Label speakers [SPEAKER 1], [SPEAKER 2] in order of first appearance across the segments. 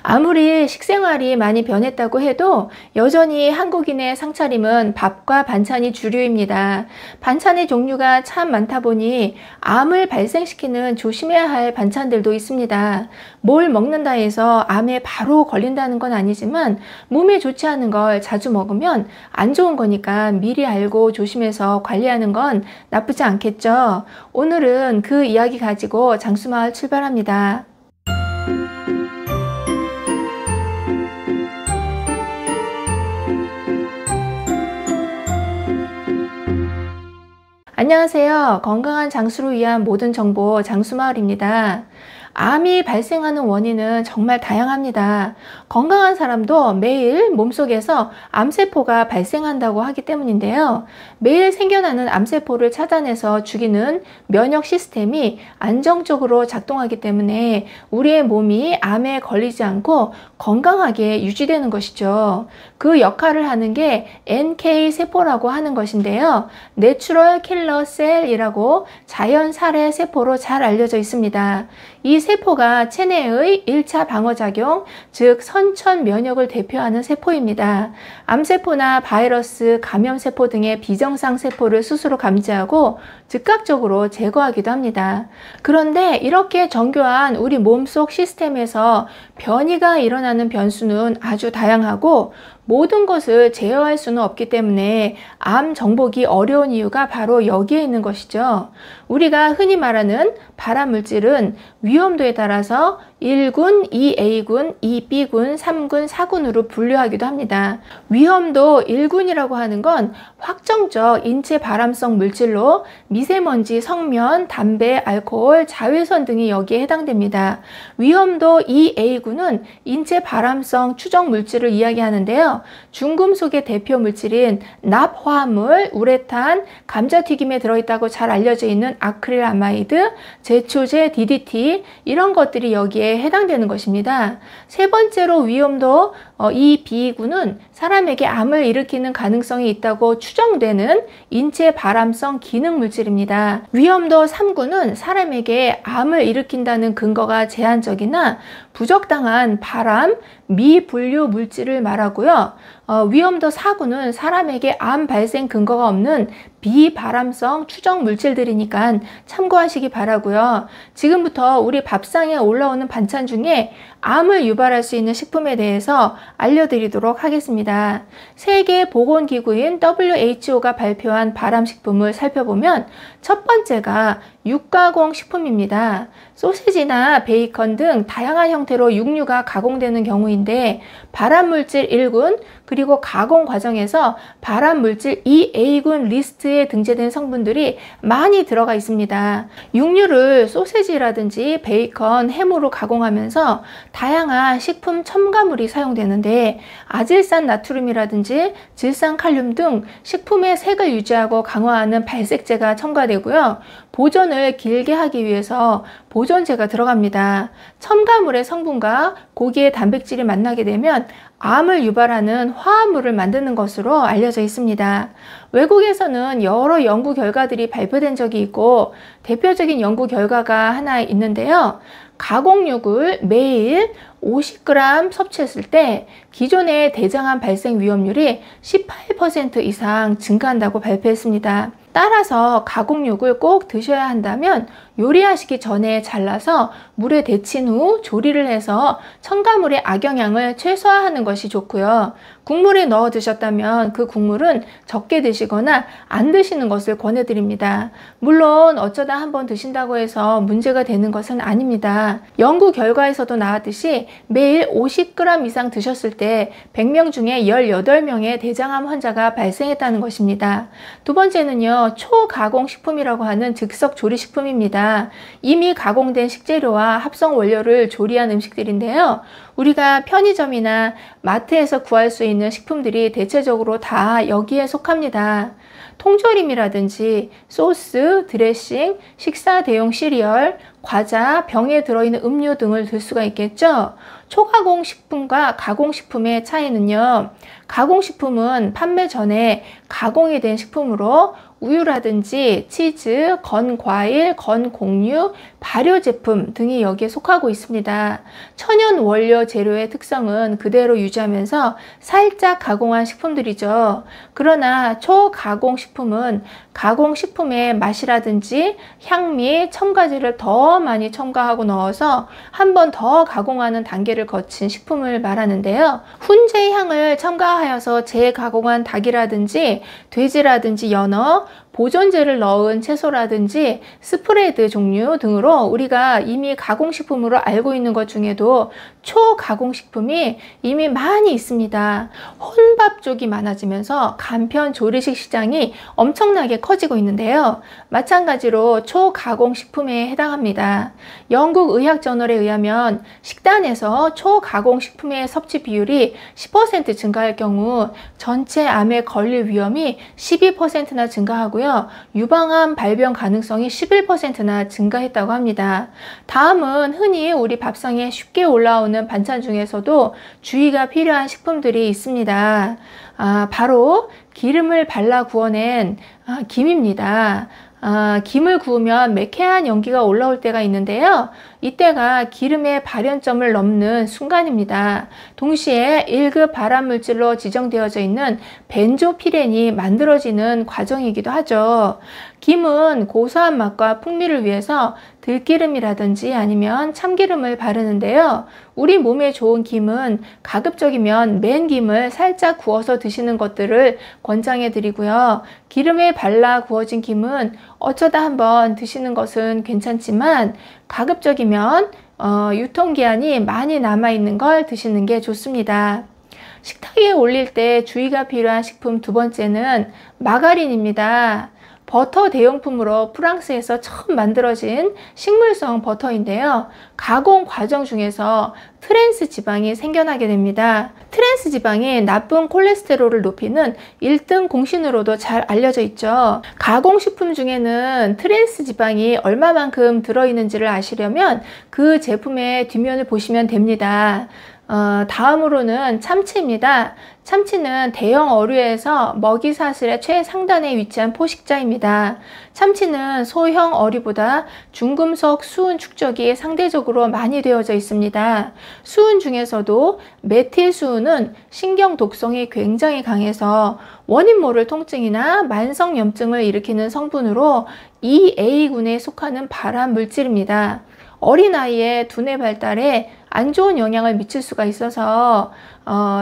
[SPEAKER 1] 아무리 식생활이 많이 변했다고 해도 여전히 한국인의 상차림은 밥과 반찬이 주류입니다. 반찬의 종류가 참 많다 보니 암을 발생시키는 조심해야 할 반찬들도 있습니다. 뭘 먹는다 해서 암에 바로 걸린다는 건 아니지만 몸에 좋지 않은 걸 자주 먹으면 안 좋은 거니까 미리 알고 조심해서 관리하는 건 나쁘지 않겠죠. 오늘은 그 이야기 가지고 장수마을 출발합니다. 안녕하세요. 건강한 장수를 위한 모든 정보 장수마을입니다. 암이 발생하는 원인은 정말 다양합니다. 건강한 사람도 매일 몸속에서 암세포가 발생한다고 하기 때문인데요. 매일 생겨나는 암세포를 찾아내서 죽이는 면역 시스템이 안정적으로 작동하기 때문에 우리의 몸이 암에 걸리지 않고 건강하게 유지되는 것이죠. 그 역할을 하는 게 NK 세포라고 하는 것인데요. 내추럴 킬러 셀이라고 자연 살해 세포로 잘 알려져 있습니다. 이 세포가 체내의 1차 방어작용, 즉 선천 면역을 대표하는 세포입니다. 암세포나 바이러스, 감염세포 등의 비정상 세포를 스스로 감지하고 즉각적으로 제거하기도 합니다. 그런데 이렇게 정교한 우리 몸속 시스템에서 변이가 일어나는 변수는 아주 다양하고 모든 것을 제어할 수는 없기 때문에 암 정복이 어려운 이유가 바로 여기에 있는 것이죠. 우리가 흔히 말하는 발암물질은 위험도에 따라서 1군, 2A군, 2B군, 3군, 4군으로 분류하기도 합니다. 위험도 1군이라고 하는 건 확정적 인체 발암성 물질로 미세먼지, 성면, 담배, 알코올, 자외선 등이 여기에 해당됩니다. 위험도 2A군은 인체 발암성 추정 물질을 이야기하는데요. 중금속의 대표 물질인 납화합물, 우레탄, 감자튀김에 들어있다고 잘 알려져 있는 아크릴아마이드, 제초제, DDT 이런 것들이 여기에 해당되는 것입니다. 세 번째로 위험도 2B군은 사람에게 암을 일으키는 가능성이 있다고 추정되는 인체 발암성 기능 물질입니다. 위험도 3군은 사람에게 암을 일으킨다는 근거가 제한적이나 부적당한 발암, 미분류 물질을 말하고요. 위험도 4군은 사람에게 암 발생 근거가 없는 비발암성 추정 물질들이니까 참고하시기 바라고요. 지금부터 우리 밥상에 올라오는 반찬 중에 암을 유발할 수 있는 식품에 대해서 알려드리도록 하겠습니다. 세계보건기구인 WHO가 발표한 발암식품을 살펴보면 첫 번째가 육가공 식품입니다. 소시지나 베이컨 등 다양한 형태로 육류가 가공되는 경우인데 발암물질 1군 그리고 가공 과정에서 발암물질 2A군 리스트에 등재된 성분들이 많이 들어가 있습니다. 육류를 소시지라든지 베이컨, 햄으로 가공하면서 다양한 식품 첨가물이 사용되는데 아질산 나트륨이라든지 질산칼륨 등 식품의 색을 유지하고 강화하는 발색제가 첨가되고요. 보존을 길게 하기 위해서 보존제가 들어갑니다. 첨가물의 성분과 고기의 단백질이 만나게 되면 암을 유발하는 화합물을 만드는 것으로 알려져 있습니다. 외국에서는 여러 연구 결과들이 발표된 적이 있고 대표적인 연구 결과가 하나 있는데요. 가공육을 매일 50g 섭취했을 때 기존의 대장암 발생 위험률이 18% 이상 증가한다고 발표했습니다. 따라서 가공육을 꼭 드셔야 한다면 요리하시기 전에 잘라서 물에 데친 후 조리를 해서 첨가물의 악영향을 최소화하는 것이 좋고요. 국물에 넣어 드셨다면 그 국물은 적게 드시거나 안 드시는 것을 권해드립니다. 물론 어쩌다 한번 드신다고 해서 문제가 되는 것은 아닙니다. 연구 결과에서도 나왔듯이 매일 50g 이상 드셨을 때 100명 중에 18명의 대장암 환자가 발생했다는 것입니다. 두 번째는요, 초가공식품이라고 하는 즉석 조리식품입니다. 이미 가공된 식재료와 합성 원료를 조리한 음식들인데요. 우리가 편의점이나 마트에서 구할 수 있는 식품들이 대체적으로 다 여기에 속합니다. 통조림이라든지 소스, 드레싱, 식사 대용 시리얼, 과자, 병에 들어있는 음료 등을 들 수가 있겠죠. 초가공식품과 가공식품의 차이는요. 가공식품은 판매 전에 가공이 된 식품으로 우유라든지 치즈, 건 과일, 건 곡류, 발효 제품 등이 여기에 속하고 있습니다. 천연 원료 재료의 특성은 그대로 유지하면서 살짝 가공한 식품들이죠. 그러나 초가공 식품은 가공식품의 맛이라든지 향미, 첨가제를 더 많이 첨가하고 넣어서 한 번 더 가공하는 단계를 거친 식품을 말하는데요. 훈제 향을 첨가하여서 재가공한 닭이라든지 돼지라든지 연어, 보존제를 넣은 채소라든지 스프레드 종류 등으로 우리가 이미 가공식품으로 알고 있는 것 중에도 초가공식품이 이미 많이 있습니다. 혼밥 쪽이 많아지면서 간편 조리식 시장이 엄청나게 커지고 있는데요. 마찬가지로 초가공식품에 해당합니다. 영국 의학저널에 의하면 식단에서 초가공식품의 섭취 비율이 10% 증가할 경우 전체 암에 걸릴 위험이 12%나 증가하고요. 유방암 발병 가능성이 11%나 증가했다고 합니다. 다음은 흔히 우리 밥상에 쉽게 올라오는 반찬 중에서도 주의가 필요한 식품들이 있습니다. 바로 기름을 발라 구워낸 김입니다. 김을 구우면 매캐한 연기가 올라올 때가 있는데요. 이때가 기름의 발연점을 넘는 순간입니다. 동시에 1급 발암물질로 지정되어져 있는 벤조피렌이 만들어지는 과정이기도 하죠. 김은 고소한 맛과 풍미를 위해서 들기름이라든지 아니면 참기름을 바르는데요. 우리 몸에 좋은 김은 가급적이면 맨 김을 살짝 구워서 드시는 것들을 권장해 드리고요. 기름에 발라 구워진 김은 어쩌다 한번 드시는 것은 괜찮지만 가급적이면 유통기한이 많이 남아있는 걸 드시는 게 좋습니다. 식탁 위에 올릴 때 주의가 필요한 식품 두 번째는 마가린입니다. 버터 대용품으로 프랑스에서 처음 만들어진 식물성 버터인데요. 가공 과정 중에서 트랜스 지방이 생겨나게 됩니다. 트랜스 지방이 나쁜 콜레스테롤을 높이는 1등 공신으로도 잘 알려져 있죠. 가공식품 중에는 트랜스 지방이 얼마만큼 들어있는지를 아시려면 그 제품의 뒷면을 보시면 됩니다. 다음으로는 참치입니다. 참치는 대형 어류에서 먹이 사슬의 최상단에 위치한 포식자입니다. 참치는 소형 어류보다 중금속 수은 축적이 상대적으로 많이 되어져 있습니다. 수은 중에서도 메틸수은은 신경 독성이 굉장히 강해서 원인 모를 통증이나 만성염증을 일으키는 성분으로 EA군에 속하는 발암 물질입니다. 어린아이의 두뇌 발달에 안 좋은 영향을 미칠 수가 있어서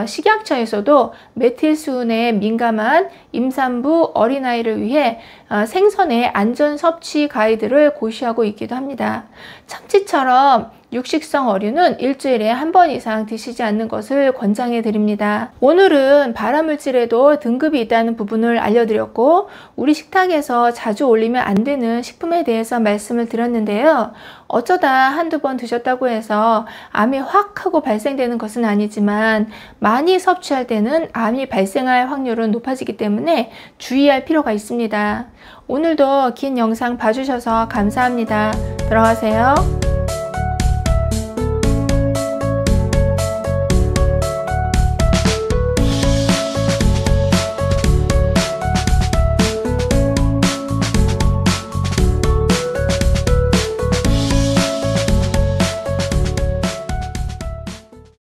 [SPEAKER 1] 식약처에서도 메틸수은에 민감한 임산부 어린아이를 위해 생선의 안전 섭취 가이드를 고시하고 있기도 합니다. 참치처럼 육식성 어류는 일주일에 한 번 이상 드시지 않는 것을 권장해 드립니다. 오늘은 발암물질에도 등급이 있다는 부분을 알려드렸고 우리 식탁에서 자주 올리면 안 되는 식품에 대해서 말씀을 드렸는데요. 어쩌다 한두 번 드셨다고 해서 암이 확 하고 발생되는 것은 아니지만 많이 섭취할 때는 암이 발생할 확률은 높아지기 때문에 주의할 필요가 있습니다. 오늘도 긴 영상 봐주셔서 감사합니다. 들어가세요.